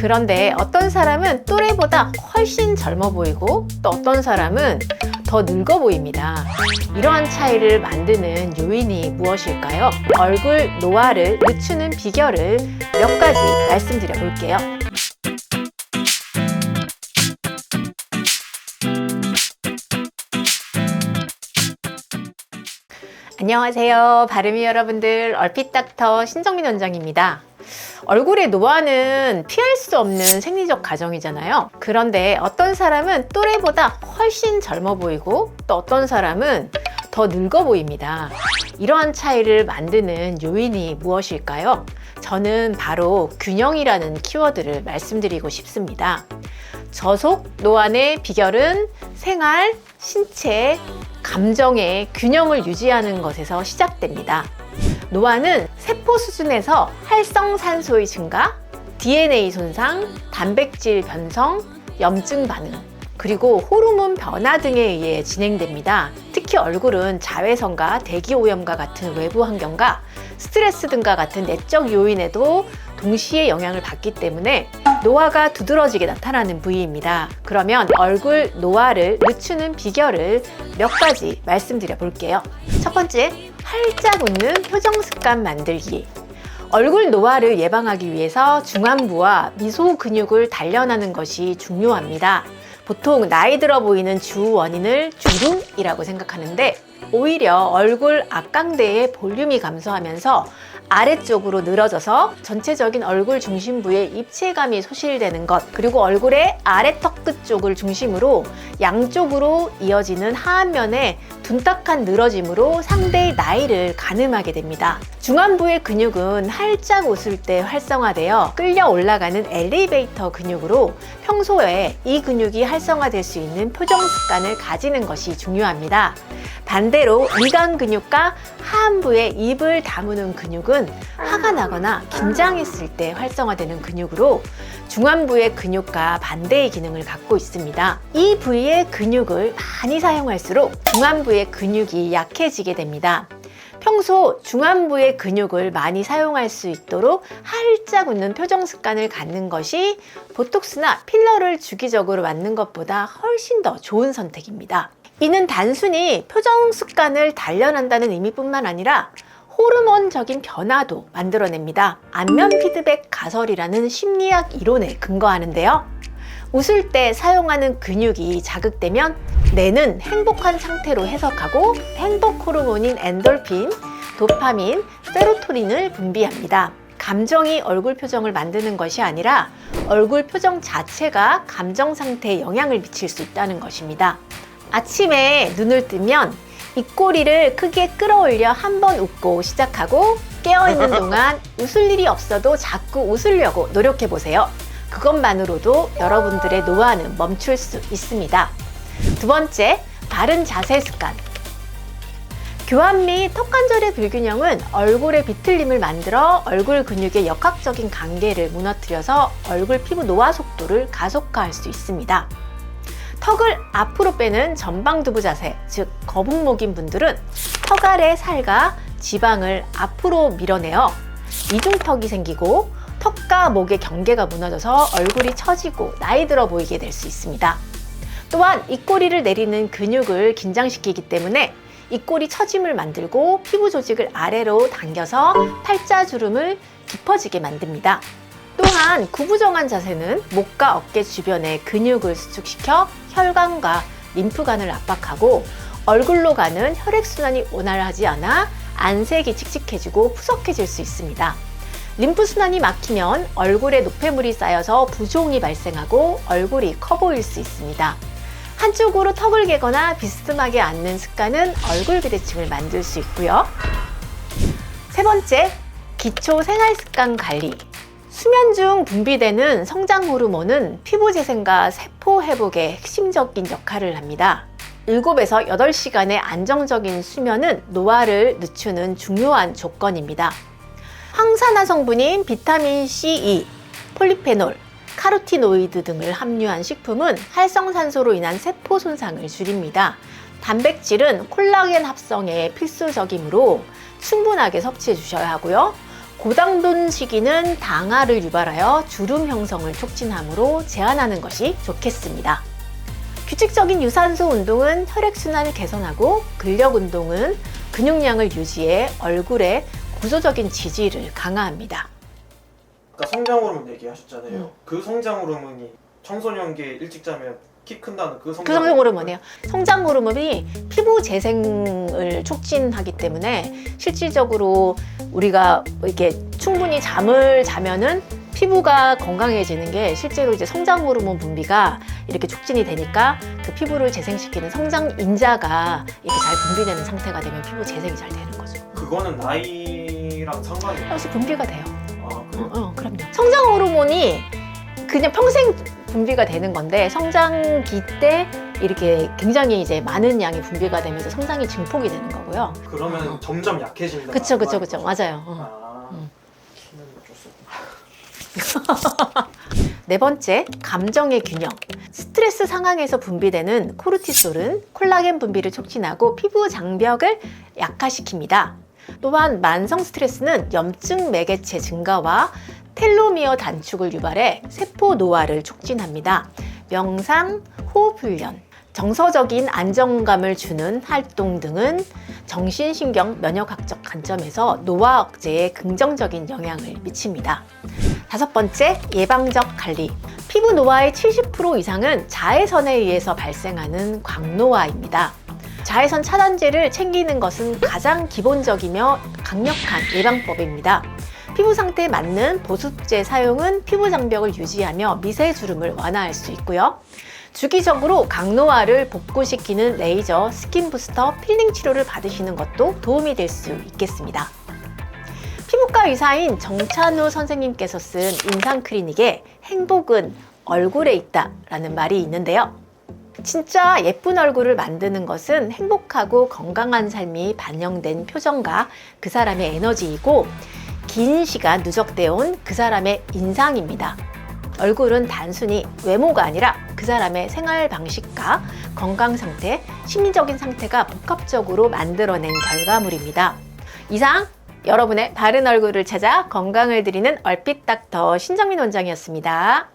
그런데 어떤 사람은 또래보다 훨씬 젊어 보이고 또 어떤 사람은 더 늙어 보입니다. 이러한 차이를 만드는 요인이 무엇일까요? 얼굴 노화를 늦추는 비결을 몇 가지 말씀드려 볼게요. 안녕하세요. 바르미 여러분들, 얼핏닥터 신정민 원장입니다. 얼굴의 노화는 피할 수 없는 생리적 과정이잖아요. 그런데 어떤 사람은 또래보다 훨씬 젊어 보이고 또 어떤 사람은 더 늙어 보입니다. 이러한 차이를 만드는 요인이 무엇일까요? 저는 바로 균형이라는 키워드를 말씀드리고 싶습니다. 저속 노안의 비결은 생활, 신체, 감정의 균형을 유지하는 것에서 시작됩니다. 노화는 세포 수준에서 활성산소의 증가, DNA 손상, 단백질 변성, 염증 반응, 그리고 호르몬 변화 등에 의해 진행됩니다. 특히 얼굴은 자외선과 대기오염과 같은 외부 환경과 스트레스 등과 같은 내적 요인에도 동시에 영향을 받기 때문에 노화가 두드러지게 나타나는 부위입니다. 그러면 얼굴 노화를 늦추는 비결을 몇 가지 말씀드려 볼게요. 첫 번째, 활짝 웃는 표정 습관 만들기. 얼굴 노화를 예방하기 위해서 중안부와 미소 근육을 단련하는 것이 중요합니다. 보통 나이 들어 보이는 주 원인을 주름이라고 생각하는데 오히려 얼굴 앞광대의 볼륨이 감소하면서 아래쪽으로 늘어져서 전체적인 얼굴 중심부에 입체감이 소실되는 것, 그리고 얼굴의 아래 턱끝 쪽을 중심으로 양쪽으로 이어지는 하안면의 둔탁한 늘어짐으로 상대의 나이를 가늠하게 됩니다. 중안부의 근육은 활짝 웃을 때 활성화되어 끌려 올라가는 엘리베이터 근육으로 평소에 이 근육이 활성화될 수 있는 표정 습관을 가지는 것이 중요합니다. 반대로 미간 근육과 하안부의 입을 다무는 근육은 화가 나거나 긴장했을 때 활성화되는 근육으로 중안부의 근육과 반대의 기능을 갖고 있습니다. 이 부위의 근육을 많이 사용할수록 중안부의 근육이 약해지게 됩니다. 평소 중안부의 근육을 많이 사용할 수 있도록 활짝 웃는 표정 습관을 갖는 것이 보톡스나 필러를 주기적으로 맞는 것보다 훨씬 더 좋은 선택입니다. 이는 단순히 표정 습관을 단련한다는 의미뿐만 아니라 호르몬적인 변화도 만들어냅니다. 안면 피드백 가설이라는 심리학 이론에 근거하는데요. 웃을 때 사용하는 근육이 자극되면 뇌는 행복한 상태로 해석하고 행복 호르몬인 엔돌핀, 도파민, 세로토닌을 분비합니다. 감정이 얼굴 표정을 만드는 것이 아니라 얼굴 표정 자체가 감정 상태에 영향을 미칠 수 있다는 것입니다. 아침에 눈을 뜨면 입꼬리를 크게 끌어올려 한번 웃고 시작하고 깨어있는 동안 웃을 일이 없어도 자꾸 웃으려고 노력해보세요. 그것만으로도 여러분들의 노화는 멈출 수 있습니다. 두 번째, 바른 자세 습관. 교합 및 턱관절의 불균형은 얼굴의 비틀림을 만들어 얼굴 근육의 역학적인 관계를 무너뜨려서 얼굴 피부 노화 속도를 가속화할 수 있습니다. 턱을 앞으로 빼는 전방두부 자세, 즉 거북목인 분들은 턱 아래 살과 지방을 앞으로 밀어내어 이중턱이 생기고 턱과 목의 경계가 무너져서 얼굴이 처지고 나이 들어 보이게 될 수 있습니다. 또한 입꼬리를 내리는 근육을 긴장시키기 때문에 입꼬리 처짐을 만들고 피부 조직을 아래로 당겨서 팔자주름을 깊어지게 만듭니다. 또한 구부정한 자세는 목과 어깨 주변의 근육을 수축시켜 혈관과 림프관을 압박하고 얼굴로 가는 혈액순환이 원활하지 않아 안색이 칙칙해지고 푸석해질 수 있습니다. 림프순환이 막히면 얼굴에 노폐물이 쌓여서 부종이 발생하고 얼굴이 커 보일 수 있습니다. 한쪽으로 턱을 개거나 비스듬하게 앉는 습관은 얼굴 비대칭을 만들 수 있고요. 세 번째, 기초 생활습관 관리. 수면 중 분비되는 성장 호르몬은 피부 재생과 세포 회복에 핵심적인 역할을 합니다. 7에서 8시간의 안정적인 수면은 노화를 늦추는 중요한 조건입니다. 항산화 성분인 비타민 C, E, 폴리페놀, 카로티노이드 등을 함유한 식품은 활성산소로 인한 세포 손상을 줄입니다. 단백질은 콜라겐 합성에 필수적이므로 충분하게 섭취해 주셔야 하고요. 고당분 식이는 당화를 유발하여 주름 형성을 촉진하므로 제한하는 것이 좋겠습니다. 규칙적인 유산소 운동은 혈액순환을 개선하고 근력 운동은 근육량을 유지해 얼굴에 구조적인 지지를 강화합니다. 아까 성장 호르몬 얘기하셨잖아요. 그 성장 호르몬이 청소년기에 일찍 자면 키 큰다는 그 성장 호르몬이에요. 성장 호르몬이 피부 재생을 촉진하기 때문에 실질적으로 우리가 이렇게 충분히 잠을 자면은 피부가 건강해지는 게 실제로 이제 성장 호르몬 분비가 이렇게 촉진이 되니까 그 피부를 재생시키는 성장 인자가 이렇게 잘 분비되는 상태가 되면 피부 재생이 잘 되는 거죠. 그거는 나이랑 상관이 없어요? 역시 분비가 돼요. 아, 그래요? 그럼요. 성장 호르몬이 그냥 평생 분비가 되는 건데 성장기 때 이렇게 굉장히 이제 많은 양이 분비가 되면서 성장이 증폭이 되는 거고요. 그러면 점점 약해진다. 그쵸. 맞아요. 키는 어쩔 수 없네. 네 번째, 감정의 균형. 스트레스 상황에서 분비되는 코르티솔은 콜라겐 분비를 촉진하고 피부 장벽을 약화시킵니다. 또한 만성 스트레스는 염증 매개체 증가와 텔로미어 단축을 유발해 세포 노화를 촉진합니다. 명상, 호흡 훈련, 정서적인 안정감을 주는 활동 등은 정신신경 면역학적 관점에서 노화 억제에 긍정적인 영향을 미칩니다. 다섯 번째, 예방적 관리. 피부 노화의 70% 이상은 자외선에 의해서 발생하는 광노화입니다. 자외선 차단제를 챙기는 것은 가장 기본적이며 강력한 예방법입니다. 피부 상태에 맞는 보습제 사용은 피부 장벽을 유지하며 미세 주름을 완화할 수 있고요. 주기적으로 강노화를 복구시키는 레이저 스킨 부스터 필링 치료를 받으시는 것도 도움이 될 수 있겠습니다. 피부과 의사인 정찬우 선생님께서 쓴 인상클리닉에 행복은 얼굴에 있다 라는 말이 있는데요. 진짜 예쁜 얼굴을 만드는 것은 행복하고 건강한 삶이 반영된 표정과 그 사람의 에너지이고 긴 시간 누적되어 온 그 사람의 인상입니다. 얼굴은 단순히 외모가 아니라 그 사람의 생활 방식과 건강 상태, 심리적인 상태가 복합적으로 만들어낸 결과물입니다. 이상 여러분의 바른 얼굴을 찾아 건강을 드리는 얼핏 닥터 신정민 원장이었습니다.